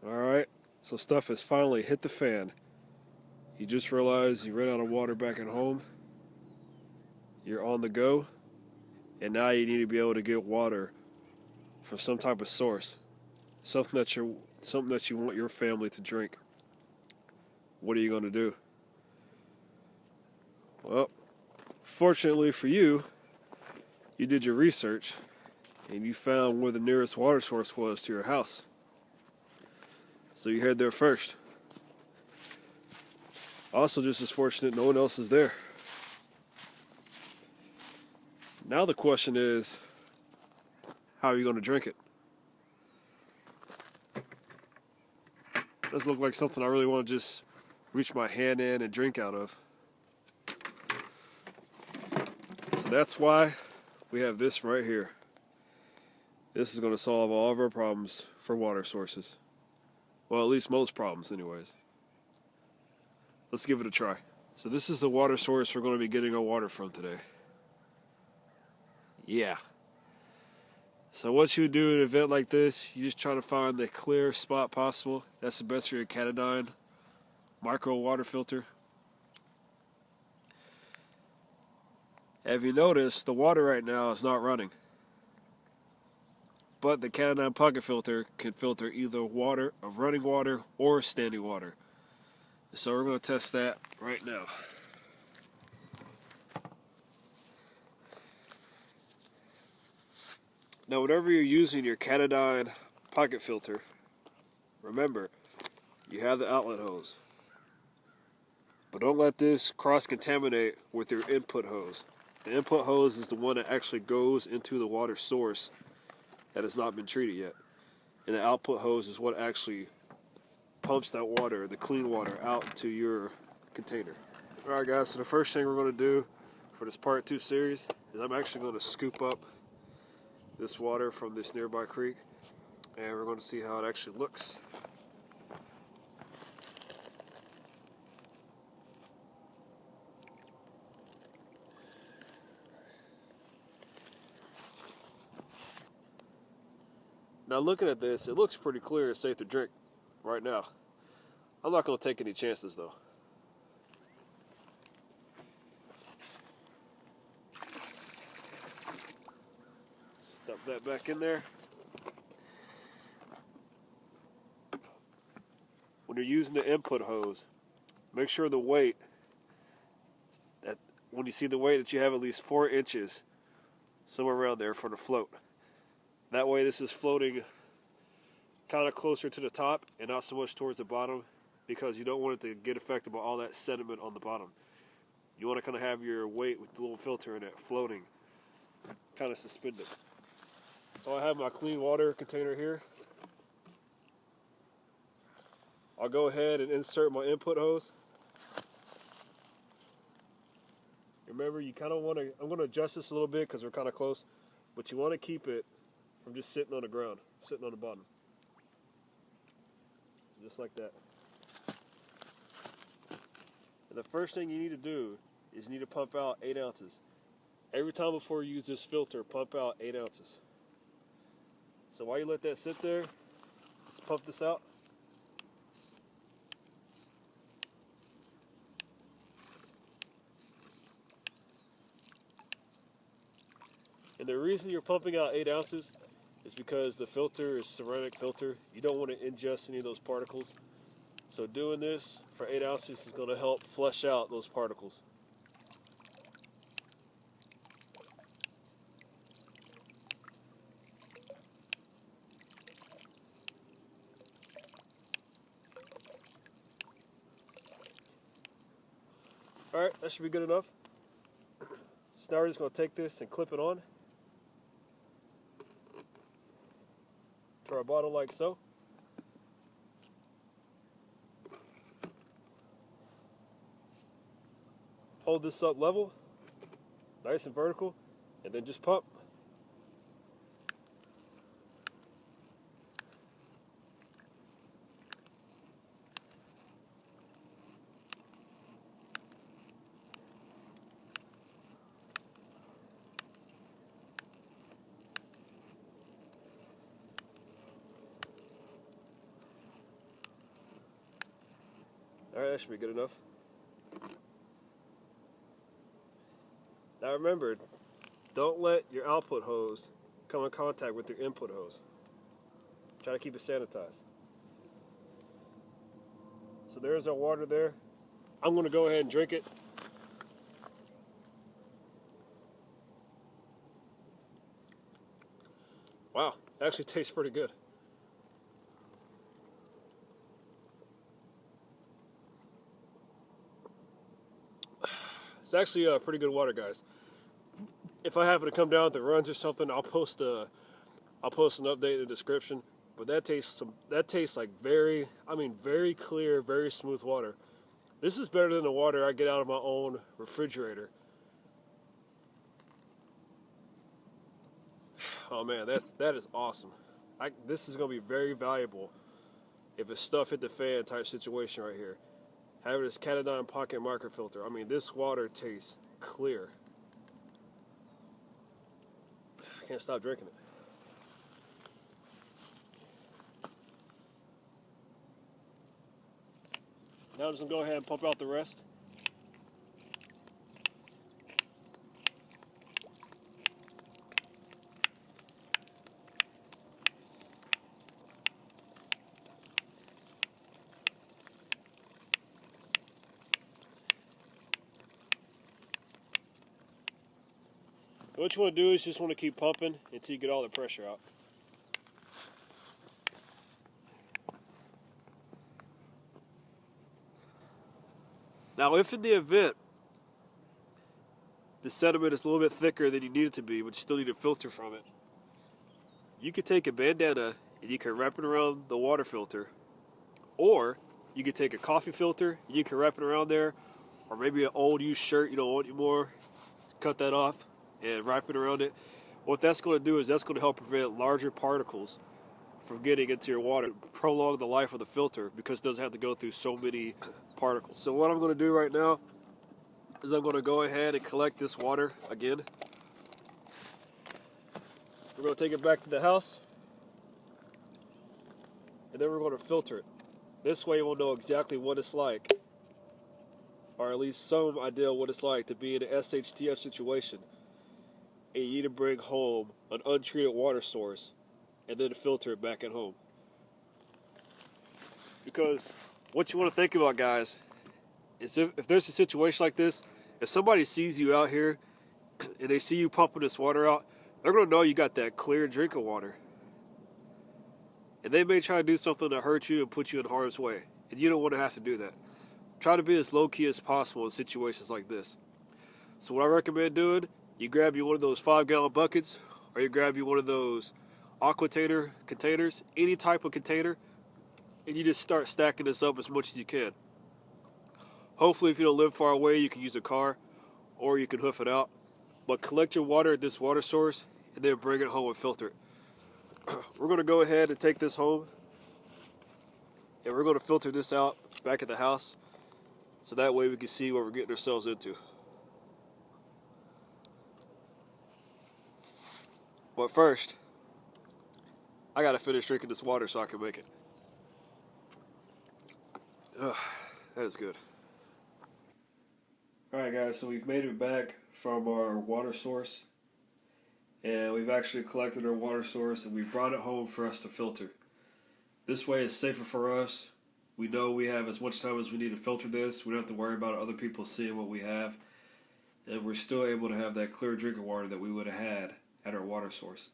Alright, so stuff has finally hit the fan. You just realized you ran out of water back at home. You're on the go. And now you need to be able to get water from some type of source. Something that you want your family to drink. What are you going to do? Well, fortunately for you, you did your research and you found where the nearest water source was to your house. So you head there first. Also, just as fortunate, no one else is there. Now the question is, how are you going to drink it? Doesn't look like something I really want to just reach my hand in and drink out of. So that's why we have this right here. This is going to solve all of our problems for water sources. Well, at least most problems anyways. Let's give it a try. So this is the water source we're going to be getting our water from today. Yeah. So what you do in an event like this, you just try to find the clearest spot possible. That's the best for your Katadyn micro water filter. Have you noticed the water right now is not running? But the Katadyn Pocket filter can filter either water, running water, or standing water. So we're going to test that right now. Now, whenever you're using your Katadyn Pocket filter, remember, you have the outlet hose. But don't let this cross-contaminate with your input hose. The input hose is the one that actually goes into the water source that has not been treated yet. And the output hose is what actually pumps that water, the clean water, out to your container. Alright guys, so the first thing we're going to do for this part 2 series is I'm actually going to scoop up this water from this nearby creek, and we're going to see how it actually looks. Now looking at this, it looks pretty clear and safe to drink right now. I'm not going to take any chances though. Dump that back in there. When you're using the input hose, make sure the weight, that when you see the weight, that you have at least 4 inches somewhere around there for the float. That way this is floating kind of closer to the top and not so much towards the bottom, because you don't want it to get affected by all that sediment on the bottom. You want to kind of have your weight with the little filter in it floating, kind of suspended. So I have my clean water container here. I'll go ahead and insert my input hose. Remember, you kind of want to, I'm going to adjust this a little bit because we're kind of close, but you want to keep it from just sitting on the ground, sitting on the bottom. Just like that. And the first thing you need to do is you need to pump out 8 ounces. Every time before you use this filter, pump out 8 ounces. So while you let that sit there, let's pump this out. And the reason you're pumping out 8 ounces is because the filter is ceramic filter. You don't want to ingest any of those particles. So doing this for 8 ounces is going to help flush out those particles. Alright, that should be good enough. So now we're just going to take this and clip it on to our bottle like so. Hold this up level, nice and vertical, and then just pump. that should be good enough. Now remember, don't let your output hose come in contact with your input hose. Try to keep it sanitized. So there's our water there. I'm going to go ahead and drink it. Wow, it actually tastes pretty good. It's actually pretty good water, guys. If I happen to come down with the runs or something, I'll post an update in the description. But that tastes like very clear, very smooth water. This is better than the water I get out of my own refrigerator. Oh man, that is awesome. This is gonna be very valuable if it's stuff hit the fan type situation right here. Having this Katadyn Pocket marker filter. I mean, this water tastes clear. I can't stop drinking it. Now I'm just gonna go ahead and pump out the rest. What you want to do is just want to keep pumping until you get all the pressure out. Now, if in the event the sediment is a little bit thicker than you need it to be, but you still need a filter from it, you could take a bandana and you can wrap it around the water filter, or you could take a coffee filter and you can wrap it around there, or maybe an old used shirt you don't want anymore, cut that off and wrap it around it. What that's going to do is that's going to help prevent larger particles from getting into your water, prolong the life of the filter because it doesn't have to go through so many particles. So what I'm going to do right now is I'm going to go ahead and collect this water again. We're going to take it back to the house, and then we're going to filter it. This way we'll know exactly what it's like, or at least some idea what it's like to be in an SHTF situation and you need to bring home an untreated water source and then filter it back at home. Because what you want to think about, guys, is if there's a situation like this, if somebody sees you out here and they see you pumping this water out, they're going to know you got that clear drinking water. And they may try to do something to hurt you and put you in harm's way. And you don't want to have to do that. Try to be as low-key as possible in situations like this. So what I recommend doing, you grab you one of those 5-gallon buckets, or you grab you one of those Aquitainer containers, any type of container, and you just start stacking this up as much as you can. Hopefully if you don't live far away, you can use a car, or you can hoof it out. But collect your water at this water source, and then bring it home and filter it. We're going to go ahead and take this home, and we're going to filter this out back at the house, so that way we can see what we're getting ourselves into. But first, I gotta finish drinking this water so I can make it. Ugh, that is good. Alright guys, so we've made it back from our water source, and we've actually collected our water source and we brought it home for us to filter. This way it's safer for us. We know we have as much time as we need to filter this. We don't have to worry about other people seeing what we have, and we're still able to have that clear drinking water that we would have had at our water source.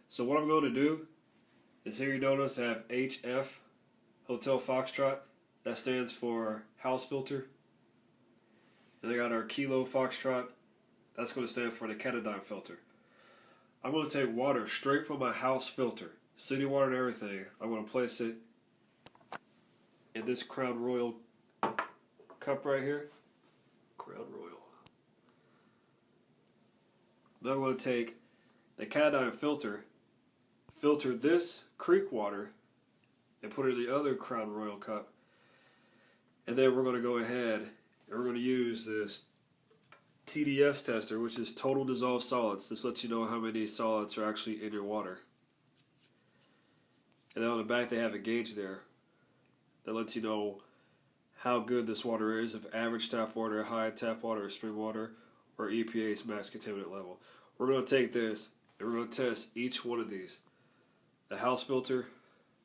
So what I'm going to do is, here you notice I have HF, Hotel Foxtrot. That stands for house filter. And I got our Kilo Foxtrot. That's going to stand for the Katadyn filter. I'm going to take water straight from my house filter, city water and everything. I'm going to place it in this Crown Royal cup right here. Crown Royal. Then I'm going to take the Katadyn filter this creek water, and put it in the other Crown Royal cup. And then we're going to go ahead and we're going to use this Tds Tester, which is total dissolved solids. This lets you know how many solids are actually in your water. And then on the back they have a gauge there that lets you know how good this water is, if average tap water, high tap water, or spring water, or EPA's max contaminant level. We're going to take this and we're going to test each one of these. The house filter,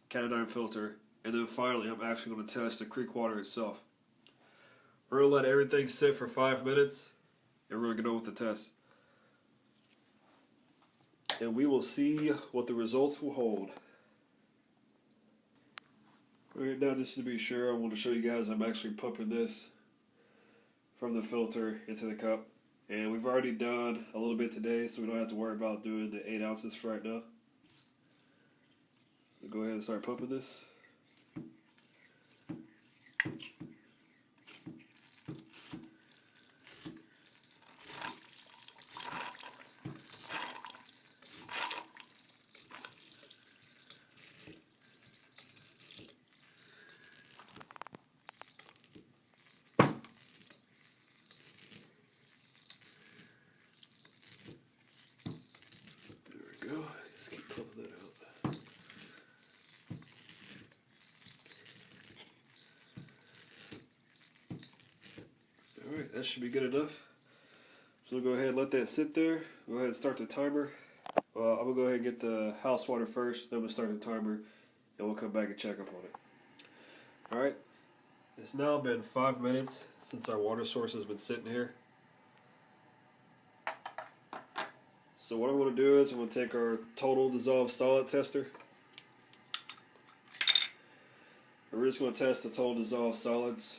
Katadyn filter, and then finally I'm actually going to test the creek water itself. We're going to let everything sit for 5 minutes and we're going to get on with the test. And we will see what the results will hold. Alright, now just to be sure, I want to show you guys I'm actually pumping this from the filter into the cup. And we've already done a little bit today, so we don't have to worry about doing the 8 ounces for right now. So go ahead and start pumping this. Go. Just keep pumping that out. Alright, that should be good enough. So we'll go ahead and let that sit there. Go ahead and start the timer. I'm going to go ahead and get the house water first, then we'll start the timer, and we'll come back and check up on it. Alright, it's now been 5 minutes since our water source has been sitting here. So what I'm going to do is I'm going to take our total dissolved solid tester. And we're just going to test the total dissolved solids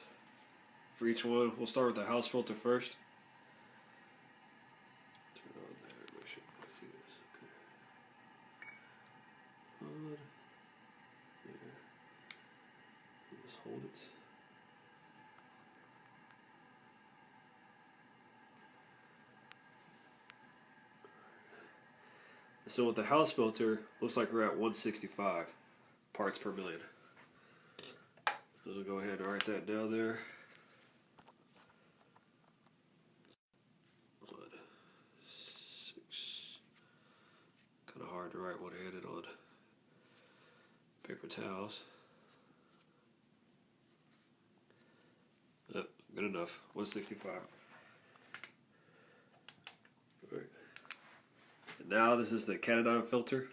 for each one. We'll start with the house filter first. Turn on there. Make sure you can see this. Okay. On. There. Just hold it. So with the house filter, looks like we're at 165 parts per million. So we'll go ahead and write that down there. 6. Kind of hard to write one-handed on paper towels. Yep, good enough. 165. All right. And now this is the Katadyn filter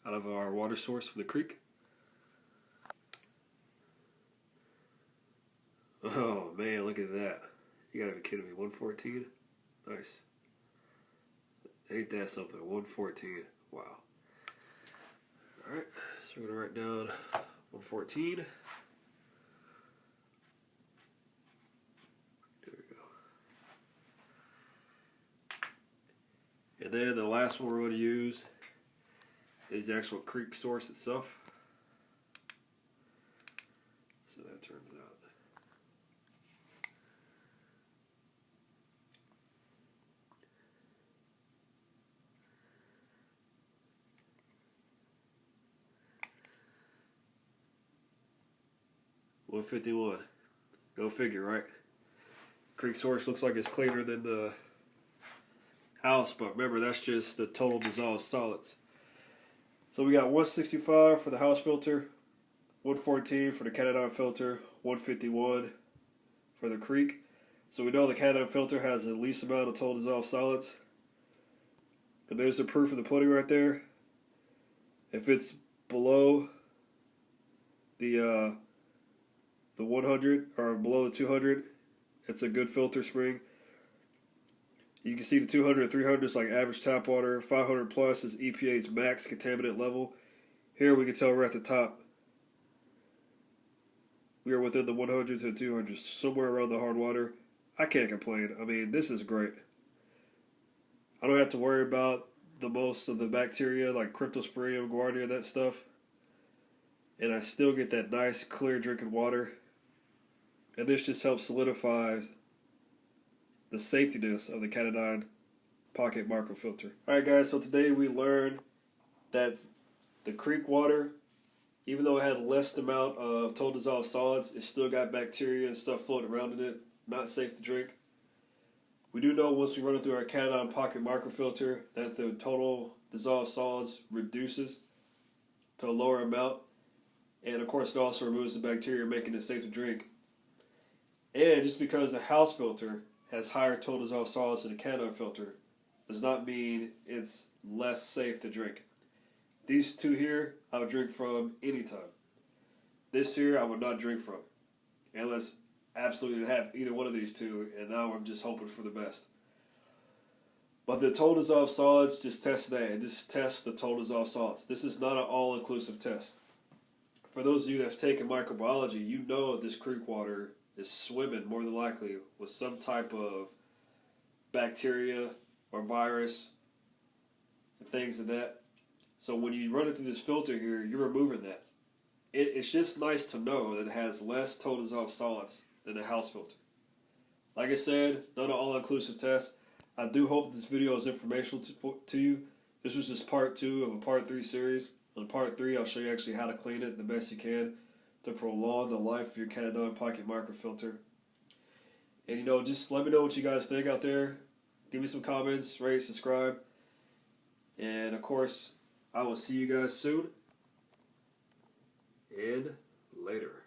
out of our water source from the creek. Oh man, look at that. You gotta be kidding me. 114? Nice. Ain't that something? 114. Wow. Alright, so we're gonna write down 114. There we go. And then the last one we're going to use is the actual creek source itself. So that turns out. $151. Go figure, right? Creek source looks like it's cleaner than the house, but remember that's just the total dissolved solids. So we got 165 for the house filter, 114 for the Katadyn filter, 151 for the creek. So we know the Katadyn filter has the least amount of total dissolved solids. And there's the proof of the pudding right there. If it's below the 100 or below the 200, it's a good filter spring. You can see the 200 and 300 is like average tap water. 500 plus is EPA's max contaminant level. Here we can tell we're at the top. We are within the 100s and 200s, somewhere around the hard water. I can't complain. I mean, this is great. I don't have to worry about the most of the bacteria like Cryptosporidium, Guardia, that stuff. And I still get that nice, clear drinking water. And this just helps solidify the safetiness of the Katadyn Pocket microfilter. Alright guys, so today we learned that the creek water, even though it had less amount of total dissolved solids, it still got bacteria and stuff floating around in it. Not safe to drink. We do know once we run it through our Katadyn Pocket microfilter that the total dissolved solids reduces to a lower amount. And of course, it also removes the bacteria, making it safe to drink. And just because the house filter has higher total dissolved solids than the Katadyn filter does not mean it's less safe to drink. These two here, I would drink from anytime. This here, I would not drink from. Unless absolutely have either one of these two, and now I'm just hoping for the best. But the total dissolved solids, just test that. And just test the total dissolved solids. This is not an all-inclusive test. For those of you that have taken microbiology, you know this creek water is swimming, more than likely, with some type of bacteria or virus and things like that. So when you run it through this filter here, you're removing that. It's just nice to know that it has less total dissolved solids than a house filter. Like I said, not an all-inclusive test. I do hope this video is informational to you. This was just part 2 of a part 3 series. On part 3, I'll show you actually how to clean it the best you can to prolong the life of your Katadyn Pocket microfilter. And just let me know what you guys think out there. Give me some comments, rate, subscribe. And of course, I will see you guys soon. And later.